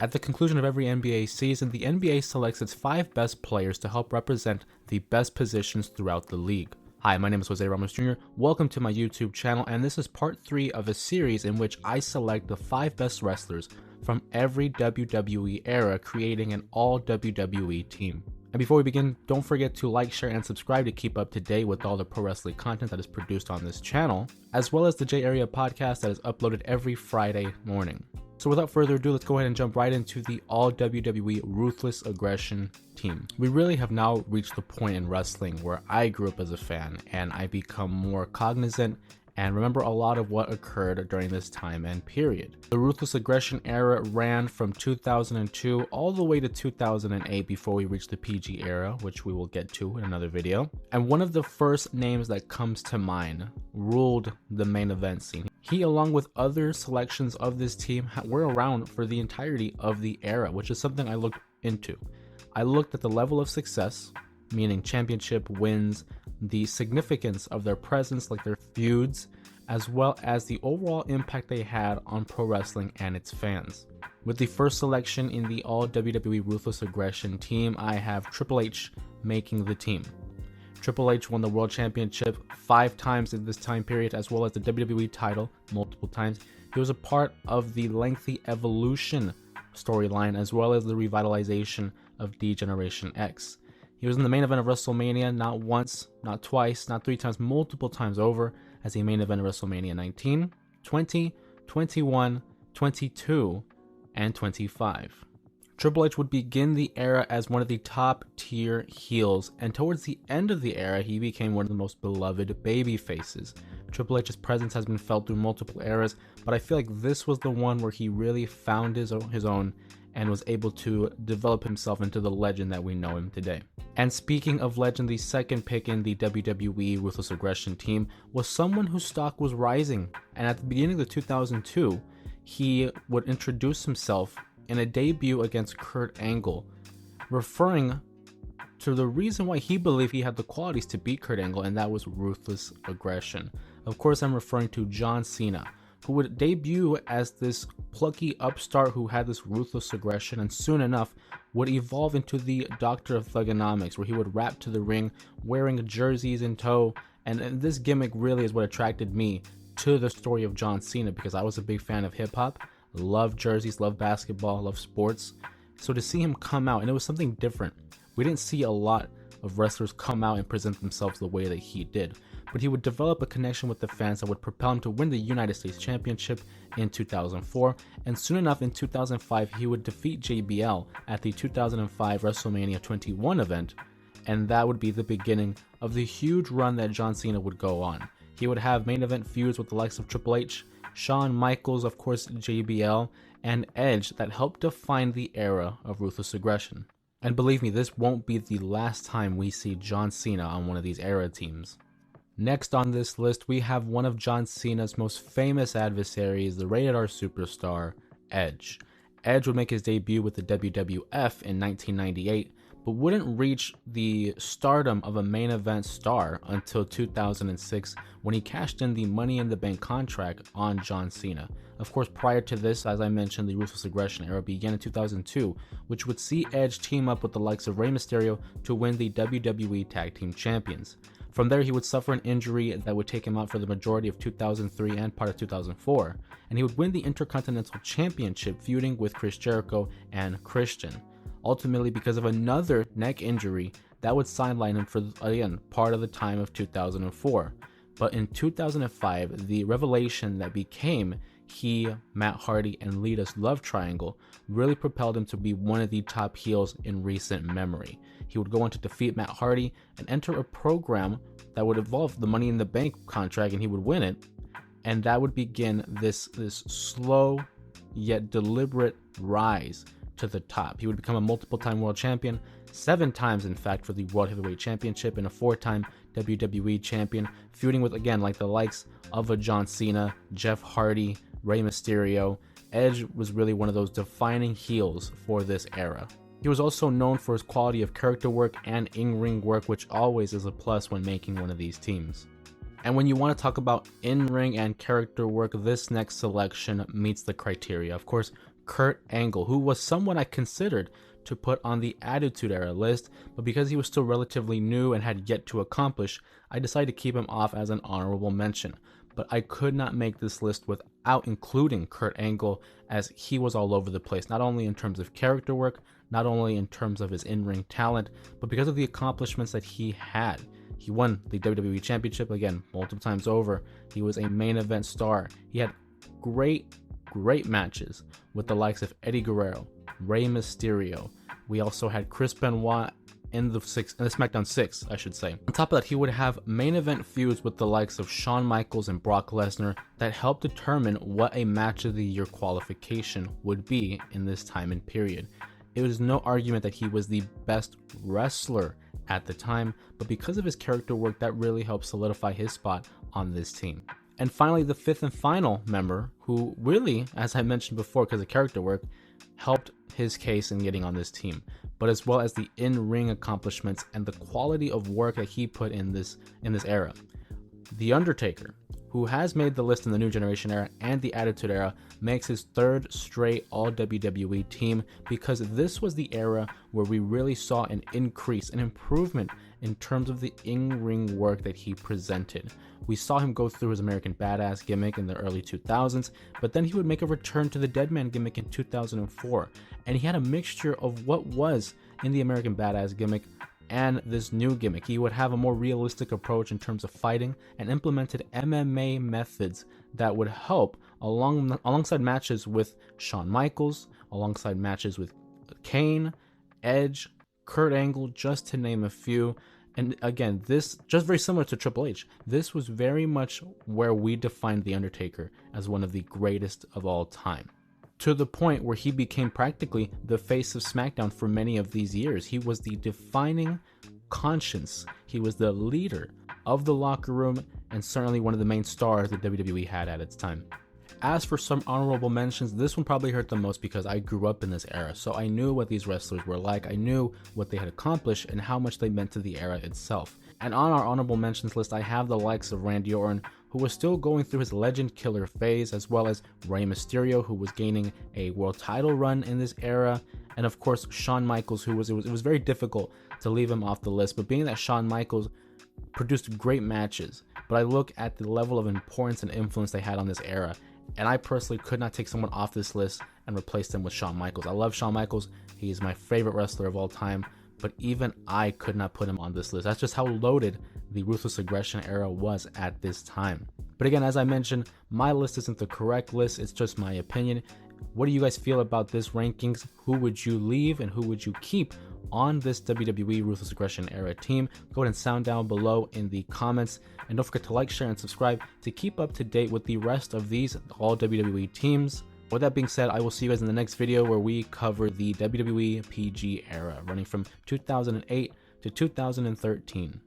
At the conclusion of every NBA season, the NBA selects its 5 best players to help represent the best positions throughout the league. Hi, my name is Ramos Jr. Welcome to my YouTube channel, and this is part 3 of a series in which I select the 5 best wrestlers from every WWE era, creating an all-WWE team. And before we begin, don't forget to like, share, and subscribe to keep up to date with all the pro wrestling content that is produced on this channel, as well as the J Area podcast that is uploaded every Friday morning. So without further ado, let's go ahead and jump right into the All-WWE Ruthless Aggression team. We really have now reached the point in wrestling where I grew up as a fan, and I become more cognizant and remember a lot of what occurred during this time and period. The Ruthless Aggression era ran from 2002 all the way to 2008 before we reached the PG era, which we will get to in another video. And one of the first names that comes to mind ruled the main event scene. He, along with other selections of this team, were around for the entirety of the era, which is something I looked into. I looked at the level of success, meaning championship wins, the significance of their presence, like their feuds, as well as the overall impact they had on pro wrestling and its fans. With the first selection in the All-WWE Ruthless Aggression team, I have Triple H making the team. Triple H won the World Championship 5 times in this time period, as well as the WWE title multiple times. He was a part of the lengthy Evolution storyline, as well as the revitalization of D-Generation X. He was in the main event of WrestleMania not once, not twice, not 3 times, multiple times over as the main event of WrestleMania 19, 20, 21, 22, and 25. Triple H would begin the era as one of the top tier heels, and towards the end of the era, he became one of the most beloved baby faces. Triple H's presence has been felt through multiple eras, but I feel like this was the one where he really found his own and was able to develop himself into the legend that we know him today. And speaking of legend, the second pick in the WWE Ruthless Aggression team was someone whose stock was rising, and at the beginning of 2002, he would introduce himself in a debut against Kurt Angle, referring to the reason why he believed he had the qualities to beat Kurt Angle, and that was Ruthless Aggression. Of course, I'm referring to John Cena, who would debut as this plucky upstart who had this ruthless aggression, and soon enough would evolve into the Doctor of Thugonomics, where he would rap to the ring wearing jerseys in tow. And this gimmick really is what attracted me to the story of John Cena, because I was a big fan of hip-hop, loved jerseys, loved basketball, loved sports. So to see him come out, and it was something different. We didn't see a lot of wrestlers come out and present themselves the way that he did, but he would develop a connection with the fans that would propel him to win the United States Championship in 2004, and soon enough in 2005 he would defeat JBL at the 2005 WrestleMania 21 event, and that would be the beginning of the huge run that John Cena would go on. He would have main event feuds with the likes of Triple H, Shawn Michaels, of course JBL, and Edge that helped define the era of Ruthless Aggression. And believe me, this won't be the last time we see John Cena on one of these era teams. Next on this list, we have one of John Cena's most famous adversaries, the rated R superstar, Edge. Edge would make his debut with the WWF in 1998, but wouldn't reach the stardom of a main event star until 2006, when he cashed in the Money in the Bank contract on John Cena. Of course, prior to this, as I mentioned, the Ruthless Aggression era began in 2002, which would see Edge team up with the likes of Rey Mysterio to win the WWE Tag Team Champions. From there, he would suffer an injury that would take him out for the majority of 2003 and part of 2004, and he would win the Intercontinental Championship, feuding with Chris Jericho and Christian. Ultimately, because of another neck injury, that would sideline him for, again, part of the time of 2004. But in 2005, the revelation that became he, Matt Hardy, and Lita's love triangle really propelled him to be one of the top heels in recent memory. He would go on to defeat Matt Hardy and enter a program that would involve the Money in the Bank contract, and he would win it. And that would begin this slow yet deliberate rise to the top. He would become a multiple-time world champion, 7 times in fact for the World Heavyweight Championship, and a 4-time WWE champion, feuding with, again, like the likes of a John Cena, Jeff Hardy, Rey Mysterio. Edge was really one of those defining heels for this era. He was also known for his quality of character work and in-ring work, which always is a plus when making one of these teams. And when you want to talk about in-ring and character work, this next selection meets the criteria. Of course, Kurt Angle, who was someone I considered to put on the Attitude Era list, but because he was still relatively new and had yet to accomplish, I decided to keep him off as an honorable mention. But I could not make this list without including Kurt Angle, as he was all over the place, not only in terms of character work, not only in terms of his in-ring talent, but because of the accomplishments that he had. He won the WWE Championship, again, multiple times over. He was a main event star. He had great matches with the likes of Eddie Guerrero, Rey Mysterio. We also had Chris Benoit in the SmackDown 6, I should say. On top of that, he would have main event feuds with the likes of Shawn Michaels and Brock Lesnar that helped determine what a match of the year qualification would be in this time and period. It was no argument that he was the best wrestler at the time, but because of his character work, that really helped solidify his spot on this team. And finally, the fifth and final member, who really, as I mentioned before, because of character work, helped his case in getting on this team, but as well as the in-ring accomplishments and the quality of work that he put in this era. The Undertaker, who has made the list in the New Generation Era and the Attitude Era, makes his third straight All-WWE team, because this was the era where we really saw an increase, an improvement in terms of the in-ring work that he presented. We saw him go through his American Badass gimmick in the early 2000s, but then he would make a return to the Deadman gimmick in 2004, and he had a mixture of what was in the American Badass gimmick and this new gimmick. He would have a more realistic approach in terms of fighting and implemented MMA methods that would help alongside matches with Shawn Michaels, alongside matches with Kane, Edge, Kurt Angle, just to name a few. And again, this just very similar to Triple H. This was very much where we defined The Undertaker as one of the greatest of all time, to the point where he became practically the face of SmackDown for many of these years. He was the defining conscience. He was the leader of the locker room, and certainly one of the main stars that WWE had at its time. As for some honorable mentions, this one probably hurt the most because I grew up in this era, so I knew what these wrestlers were like, I knew what they had accomplished, and how much they meant to the era itself. And on our honorable mentions list, I have the likes of Randy Orton, who was still going through his legend killer phase, as well as Rey Mysterio, who was gaining a world title run in this era, and of course Shawn Michaels, who it was very difficult to leave him off the list, but being that Shawn Michaels produced great matches, but I look at the level of importance and influence they had on this era, and I personally could not take someone off this list and replace them with Shawn Michaels. I love Shawn Michaels. He is my favorite wrestler of all time, but even I could not put him on this list. That's just how loaded the Ruthless Aggression era was at this time. But again, as I mentioned, my list isn't the correct list. It's just my opinion. What do you guys feel about this rankings? Who would you leave and who would you keep on this WWE Ruthless Aggression era team? Go ahead and sound down below in the comments, and don't forget to like, share, and subscribe to keep up to date with the rest of these all WWE teams. With that being said, I will see you guys in the next video where we cover the WWE PG era running from 2008 to 2013.